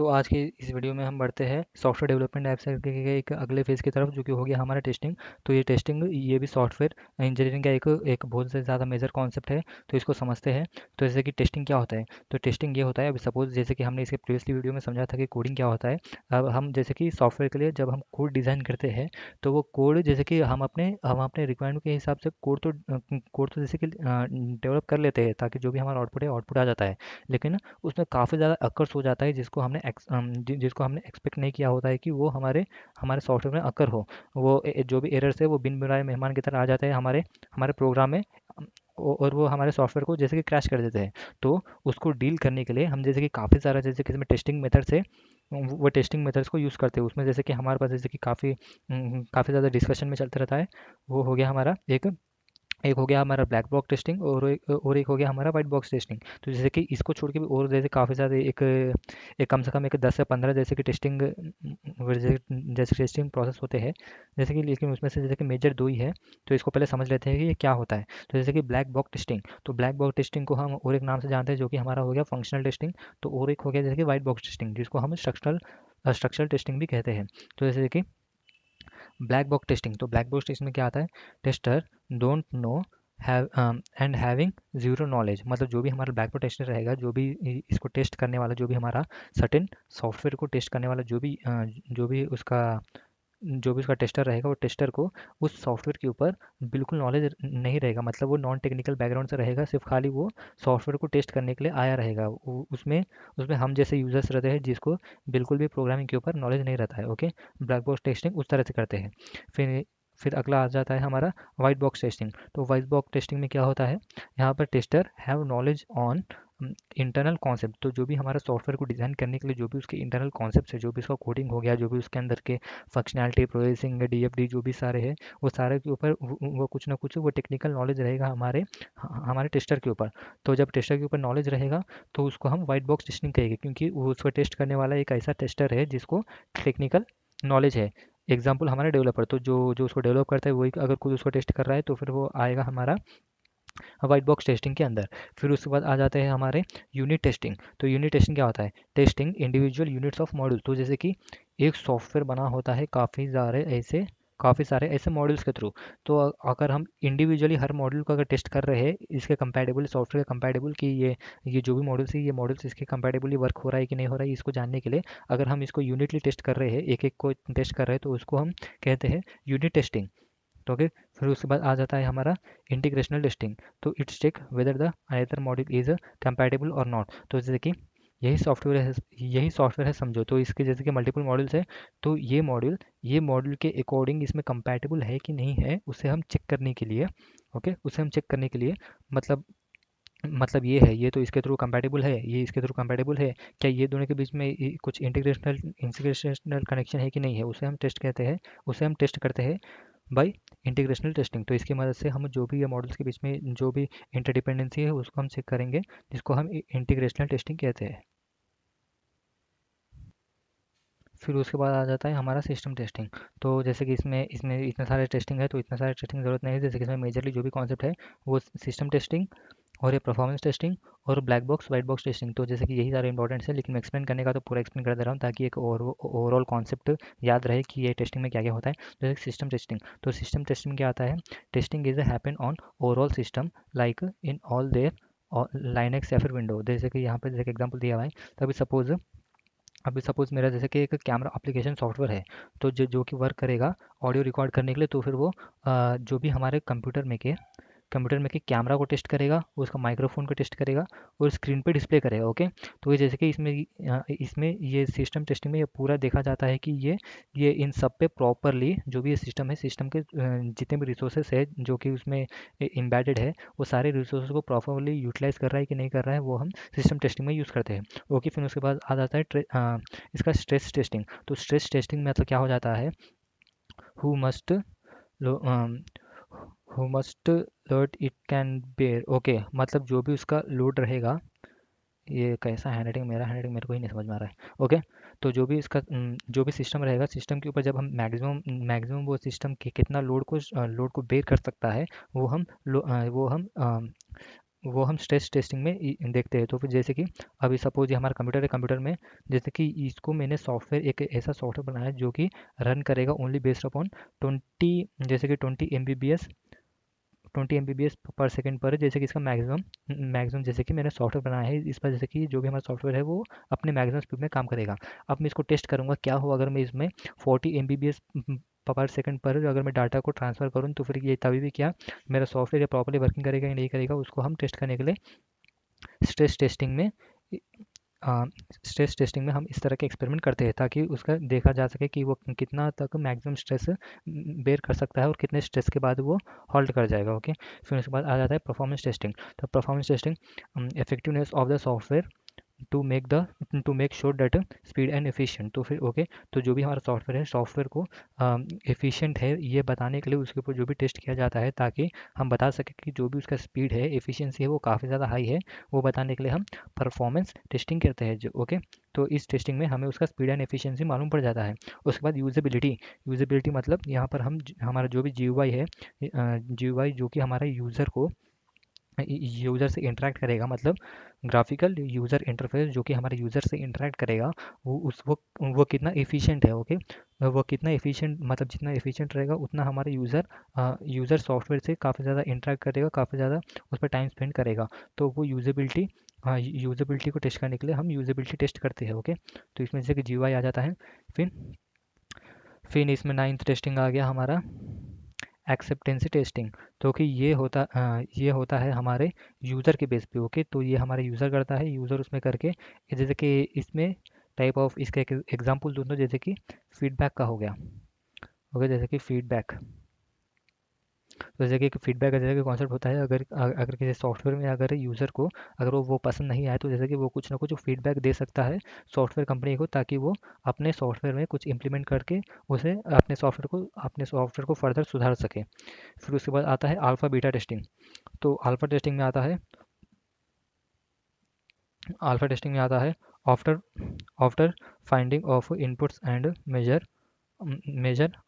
तो आज की इस वीडियो में हम बढ़ते हैं सॉफ्टवेयर डेवलपमेंट लाइफ साइकिल के एक अगले फेज़ की तरफ, जो कि हो गया हमारा टेस्टिंग। तो ये टेस्टिंग ये भी सॉफ्टवेयर इंजीनियरिंग का एक एक बहुत से ज़्यादा मेजर कॉन्सेप्ट है। तो इसको समझते हैं। तो जैसे कि टेस्टिंग क्या होता है, तो टेस्टिंग ये होता है, अभी सपोज जैसे कि हमने इसके प्रीवियसली वीडियो में समझा था कि कोडिंग क्या होता है। अब हम जैसे कि सॉफ्टवेयर के लिए जब हम कोड डिज़ाइन करते हैं, तो वो कोड जैसे कि हम अपने रिक्वायरमेंट के हिसाब से कोड तो जैसे कि डेवलप कर लेते हैं, ताकि जो भी हमारा आउटपुट है आउटपुट आ जाता है। लेकिन उसमें काफ़ी ज़्यादा अकर्स हो जाता है, जिसको हमने एक्सपेक्ट नहीं किया होता है कि वो हमारे हमारे सॉफ्टवेयर में अकर हो। वो जो भी एरर्स है वो बिन बुलाए मेहमान की तरह आ जाते हैं हमारे हमारे प्रोग्राम में। और वो हमारे सॉफ्टवेयर को जैसे कि क्रैश कर देते हैं। तो उसको डील करने के लिए हम जैसे कि काफ़ी सारा जैसे कि इसमें टेस्टिंग मेथड्स है, वो टेस्टिंग मेथड्स को यूज़ करते हैं। उसमें जैसे कि हमारे पास जैसे कि काफ़ी ज़्यादा डिस्कशन में चलता रहता है। वो हो गया हमारा एक एक हो गया हमारा ब्लैक बॉक्स टेस्टिंग, और एक हो गया हमारा वाइट बॉक्स टेस्टिंग। तो जैसे कि इसको छोड़ के भी और जैसे काफ़ी सारे एक कम से कम एक 10 से 15 जैसे कि टेस्टिंग जैसे जैसे टेस्टिंग प्रोसेस होते हैं। जैसे कि लेकिन उसमें से जैसे कि मेजर दो ही है। तो इसको पहले समझ लेते हैं कि ये क्या होता है। तो जैसे कि ब्लैक बॉक्स टेस्टिंग, तो ब्लैक बॉक्स टेस्टिंग को हम और एक नाम से जानते हैं, जो कि हमारा हो गया फंक्शनल टेस्टिंग। तो और एक हो गया जैसे कि वाइट बॉक्स टेस्टिंग, जिसको हम स्ट्रक्चरल टेस्टिंग भी कहते हैं। तो जैसे कि ब्लैक बॉक्स टेस्टिंग, तो ब्लैक बॉक्स टेस्टिंग में क्या आता है, tester don't know have and having zero knowledge. मतलब जो भी हमारा ब्लैक बॉक्स टेस्टर रहेगा, जो भी इसको टेस्ट करने वाला, जो भी हमारा सर्टेन सॉफ्टवेयर को टेस्ट करने वाला, जो भी उसका टेस्टर रहेगा, वो टेस्टर को उस सॉफ्टवेयर के ऊपर बिल्कुल नॉलेज नहीं रहेगा। मतलब वो नॉन टेक्निकल बैकग्राउंड से रहेगा, सिर्फ खाली वो सॉफ्टवेयर को टेस्ट करने के लिए आया रहेगा। उसमें उसमें हम जैसे यूजर्स रहते हैं, जिसको बिल्कुल भी प्रोग्रामिंग के ऊपर नॉलेज नहीं रहता है। ओके, ब्लैक बॉक्स टेस्टिंग उस तरह से करते हैं। फिर फिर अगला आ जाता है हमारा वाइट बॉक्स टेस्टिंग। तो वाइट बॉक्स टेस्टिंग में क्या होता है, यहाँ पर tester have knowledge on internal concept. तो जो भी हमारा सॉफ्टवेयर को डिज़ाइन करने के लिए जो भी उसके इंटरनल कॉन्सेप्ट है, जो भी उसका कोडिंग हो गया, जो भी उसके अंदर के फंक्शनैलिटी, प्रोसेसिंग, डीएफडी जो भी सारे हैं, वो सारे के ऊपर वो कुछ ना कुछ वो टेक्निकल नॉलेज रहेगा हमारे टेस्टर के ऊपर। तो जब टेस्टर के ऊपर नॉलेज रहेगा, तो उसको हम वाइट बॉक्स टेस्टिंग कहेंगे, क्योंकि वो उसको टेस्ट करने वाला एक ऐसा टेस्टर है जिसको टेक्निकल नॉलेज है। एग्जाम्पल हमारा डेवलपर, तो जो जो उसको डेवलप करता है, वही अगर खुद उसको टेस्ट कर रहा है, तो फिर वो आएगा हमारा वाइट बॉक्स टेस्टिंग के अंदर। फिर उसके बाद आ जाते हैं हमारे यूनिट टेस्टिंग। तो यूनिट टेस्टिंग क्या होता है, testing individual units of module. तो जैसे कि एक सॉफ्टवेयर बना होता है काफ़ी सारे ऐसे मॉड्यूल्स के थ्रू। तो अगर हम इंडिविजुअली हर मॉड्यूल को अगर टेस्ट कर रहे हैं, इसके कंपैटिबल, सॉफ्टवेयर कंपैटिबल, कि ये जो भी मॉड्यूल्स है, ये मॉड्यूल्स इसके कंपैटिबली वर्क हो रहा है कि नहीं हो रहा है, इसको जानने के लिए अगर हम इसको यूनिटली टेस्ट कर रहे हैं, एक एक को टेस्ट कर रहे हैं, तो उसको हम कहते हैं यूनिट टेस्टिंग। तो ओके, फिर उसके बाद आ जाता है हमारा इंटीग्रेशनल टेस्टिंग। तो it's check whether the another module is compatible और नॉट। तो जैसे कि यही सॉफ्टवेयर है समझो। तो इसके जैसे कि मल्टीपल मॉड्यूल्स है, तो ये मॉड्यूल के अकॉर्डिंग इसमें कंपैटिबल है कि नहीं है, उसे हम चेक करने के लिए, ओके, उसे हम चेक करने के लिए, मतलब मतलब ये है, ये तो इसके थ्रू कंपैटिबल है, ये इसके थ्रू कंपैटिबल है, क्या ये दोनों के बीच में कुछ इंटीग्रेशनल कनेक्शन है कि नहीं है, उसे हम टेस्ट करते हैं बाय इंटीग्रेशनल टेस्टिंग। तो इसकी मदद से हम जो भी ये मॉडल्स के बीच में जो भी इंटरडिपेंडेंसी है, उसको हम चेक करेंगे, जिसको हम इंटीग्रेशनल टेस्टिंग कहते हैं। फिर उसके बाद आ जाता है हमारा सिस्टम टेस्टिंग। तो जैसे कि इसमें इसमें इतने सारे टेस्टिंग है, तो इतने सारे टेस्टिंग की ज़रूरत नहीं है। जैसे कि इसमें मेजरली जो भी कॉन्सेप्ट है, वो सिस्टम टेस्टिंग और ये परफॉर्मेंस टेस्टिंग और black box white box testing. तो जैसे कि यही सारे इंपॉर्टेंट्स है, लेकिन मैं एक्सप्लेन करने का तो पूरा एक्सप्लेन कर दे रहा हूँ, ताकि एक ओवरऑल कॉन्सेप्ट याद रहे कि ये टेस्टिंग में क्या क्या होता है। जैसे सिस्टम टेस्टिंग, तो सिस्टम टेस्टिंग क्या आता है, testing is happen on overall system like in all there Linux या फिर विंडो। जैसे कि यहाँ पे जैसे एग्जाम्पल दिया हुआ है, तो अभी सपोज़ मेरा जैसे कि एक कैमरा एप्लीकेशन सॉफ्टवेयर है, तो जो कि वर्क करेगा ऑडियो रिकॉर्ड करने के लिए। तो फिर वो जो भी हमारे कंप्यूटर में के कैमरा को टेस्ट करेगा, उसका माइक्रोफोन को टेस्ट करेगा, और स्क्रीन पे डिस्प्ले करेगा। ओके, तो ये जैसे कि इसमें ये सिस्टम टेस्टिंग में ये पूरा देखा जाता है कि ये इन सब पे प्रॉपरली, जो भी ये सिस्टम है, सिस्टम के जितने भी रिसोर्सेस है जो कि उसमें एम्बेडेड है, वो सारे रिसोर्सेज को प्रॉपरली यूटिलाइज कर रहा है कि नहीं कर रहा है, वो हम सिस्टम टेस्टिंग में यूज़ करते हैं। ओके, फिर उसके बाद आ जाता है इसका स्ट्रेस टेस्टिंग। तो स्ट्रेस टेस्टिंग में मतलब क्या हो जाता है, how much how much load it can bear. Okay, मतलब जो भी उसका लोड रहेगा, ये कैसा हैंडराइटिंग मेरे को ही नहीं समझ में आ रहा है। ओके, तो जो भी सिस्टम रहेगा, सिस्टम के ऊपर जब हम मैक्सिमम वो सिस्टम के कितना लोड को बेयर कर सकता है, वो हम वो हम स्ट्रेस टेस्टिंग में देखते हैं। तो फिर जैसे कि अभी सपोज ये हमारा कंप्यूटर है, कंप्यूटर में जैसे कि इसको मैंने सॉफ्टवेयर एक ऐसा सॉफ्टवेयर बनाया है जो कि रन करेगा ओनली बेस्ड अपॉन 20, जैसे कि 20 पर सेकंड पर, जैसे कि इसका मैक्सिमम मैक्सिमम जैसे कि मैंने सॉफ्टवेयर बनाया है इस पर, जैसे कि जो भी हमारा सॉफ्टवेयर है वो अपने मैक्सिमम स्पीड में काम करेगा। अब मैं इसको टेस्ट करूँगा क्या हो अगर मैं इसमें 40 MBPS पर सेकंड पर अगर मैं डाटा को ट्रांसफ़र करूँ, तो फिर ये तभी भी क्या मेरा सॉफ्टवेयर प्रॉपर्ली वर्किंग करेगा या नहीं करेगा, उसको हम टेस्ट करने के लिए स्ट्रेस टेस्टिंग में स्ट्रेस टेस्टिंग में हम इस तरह के एक्सपेरिमेंट करते हैं, ताकि उसका देखा जा सके कि वो कितना तक मैक्सिमम स्ट्रेस बेयर कर सकता है और कितने स्ट्रेस के बाद वो हॉल्ट कर जाएगा। ओके, फिर उसके बाद आ जाता है परफॉर्मेंस टेस्टिंग। तो performance testing effectiveness of the software to make sure that speed and efficient. तो फिर ओके, तो जो भी हमारा सॉफ्टवेयर है, सॉफ्टवेयर को एफिशिएंट है ये बताने के लिए उसके ऊपर जो भी टेस्ट किया जाता है, ताकि हम बता सकें कि जो भी उसका स्पीड है, एफिशिएंसी है, वो काफ़ी ज़्यादा हाई है, वो बताने के लिए हम परफॉर्मेंस टेस्टिंग करते हैं जो। ओके, तो इस टेस्टिंग में हमें उसका स्पीड एंड एफिशिएंसी मालूम पड़ जाता है। उसके बाद यूजेबिलिटी। यूजेबिलिटी मतलब यहाँ पर हम हमारा जो भी जीयूआई है, जीयूआई जो कि हमारा यूज़र से इंटरेक्ट करेगा, मतलब ग्राफिकल यूज़र इंटरफेस जो कि हमारे यूज़र से इंटरेक्ट करेगा, वो कितना एफिशिएंट है। ओके, वो कितना एफिशिएंट मतलब जितना एफिशिएंट रहेगा उतना हमारे यूज़र सॉफ्टवेयर से काफ़ी ज़्यादा इंटरेक्ट करेगा, काफ़ी ज़्यादा उस पर टाइम स्पेंड करेगा। तो वो यूजेबिलिटी, हाँ, यूजेबिलिटी को टेस्ट करने के लिए हम यूजेबिलिटी टेस्ट करते हैं। ओके, तो इसमें जैसे कि जीयूआई आ जाता है। फिर फिर इसमें नाइन्थ टेस्टिंग आ गया हमारा एक्सेप्टेंसी टेस्टिंग। तो कि ये होता है हमारे यूज़र के बेस पे। ओके, तो ये हमारे यूज़र करता है, यूज़र उसमें करके जैसे कि इसमें टाइप ऑफ इसका एक एग्जांपल दूँ तो जैसे कि फीडबैक का हो गया। ओके, जैसे कि फीडबैक, तो जैसे कि एक फीडबैक का जैसे कि कॉन्सेप्ट होता है, अगर अगर किसी सॉफ्टवेयर में अगर यूज़र को अगर वो पसंद नहीं आए, तो जैसे कि वो कुछ ना कुछ फीडबैक दे सकता है सॉफ्टवेयर कंपनी को, ताकि वो अपने सॉफ्टवेयर में कुछ इम्प्लीमेंट करके उसे अपने सॉफ्टवेयर को फर्दर सुधार सके। फिर उसके बाद आता है अल्फ़ा बीटा टेस्टिंग। तो अल्फ़ा टेस्टिंग में आता है after after finding of inputs and major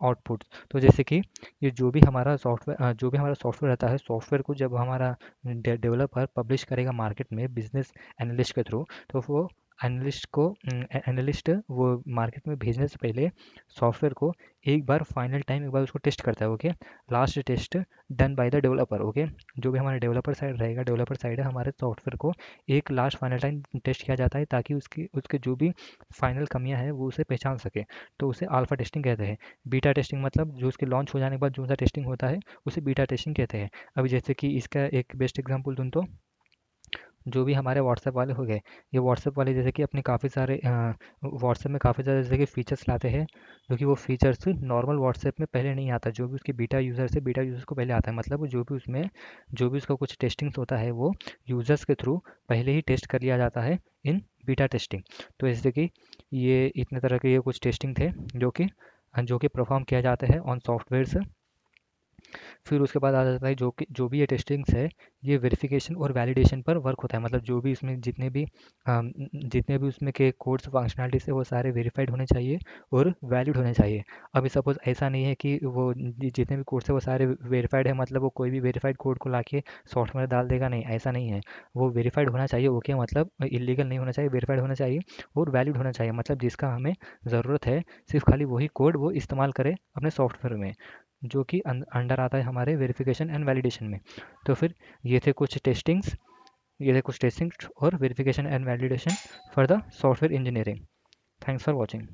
output. तो जैसे कि ये जो भी हमारा सॉफ्टवेयर रहता है, सॉफ्टवेयर को जब हमारा डेवलपर पब्लिश करेगा मार्केट में बिजनेस एनालिस्ट के थ्रू, तो वो एनालिस्ट वो मार्केट में भेजने से पहले सॉफ्टवेयर को एक बार उसको टेस्ट करता है। Okay, last test done by the developer. Okay, जो भी हमारा डेवलपर साइड रहेगा, डेवलपर साइड है, हमारे सॉफ्टवेयर को एक लास्ट फाइनल टाइम टेस्ट किया जाता है, ताकि उसके उसके जो भी फाइनल कमियां हैं वो उसे पहचान सके। तो उसे अल्फा टेस्टिंग कहते हैं। बीटा टेस्टिंग मतलब जो उसके लॉन्च हो जाने के बाद जो सा टेस्टिंग होता है उसे बीटा टेस्टिंग कहते हैं। अभी जैसे कि इसका एक बेस्ट एग्जांपल दूँ तो जो भी हमारे व्हाट्सएप वाले हो गए, ये व्हाट्सएप वाले जैसे कि अपने काफ़ी सारे व्हाट्सएप में काफ़ी ज़्यादा जैसे कि फ़ीचर्स लाते हैं, जो कि वो फ़ीचर्स नॉर्मल व्हाट्सएप में पहले नहीं आता। जो भी उसके बीटा यूज़र्स को पहले आता है, मतलब जो भी उसका कुछ टेस्टिंग्स होता है वो यूज़र्स के थ्रू पहले ही टेस्ट कर लिया जाता है इन बीटा टेस्टिंग। तो जैसे कि ये इतने तरह के ये कुछ टेस्टिंग थे जो कि परफॉर्म किया जाते हैं ऑन सॉफ्टवेयर्स। फिर उसके बाद आ जाता है जो भी ये टेस्टिंग्स है, ये वेरिफिकेशन और वैलिडेशन पर वर्क होता है। मतलब जो भी इसमें जितने भी उसमें के कोड्स फंक्शनलिटीज है वो सारे वेरीफाइड होने चाहिए और वैलिड होने चाहिए। अभी सपोज ऐसा नहीं है कि वो जितने भी कोड्स है वो सारे वेरीफाइड है, मतलब वो कोई भी वेरीफाइड कोड को लाके सॉफ्टवेयर डाल देगा, नहीं, ऐसा नहीं है। वो वेरीफाइड होना चाहिए। ओके, मतलब इलीगल नहीं होना चाहिए, वेरीफाइड होना चाहिए और वैलिड होना चाहिए, मतलब जिसका हमें ज़रूरत है सिर्फ खाली वही कोड वो इस्तेमाल करे अपने सॉफ्टवेयर में, जो कि अंडर आता है हमारे वेरिफिकेशन एंड वैलिडेशन में। तो फिर ये थे कुछ टेस्टिंग्स और verification and validation for the software engineering. Thanks for watching.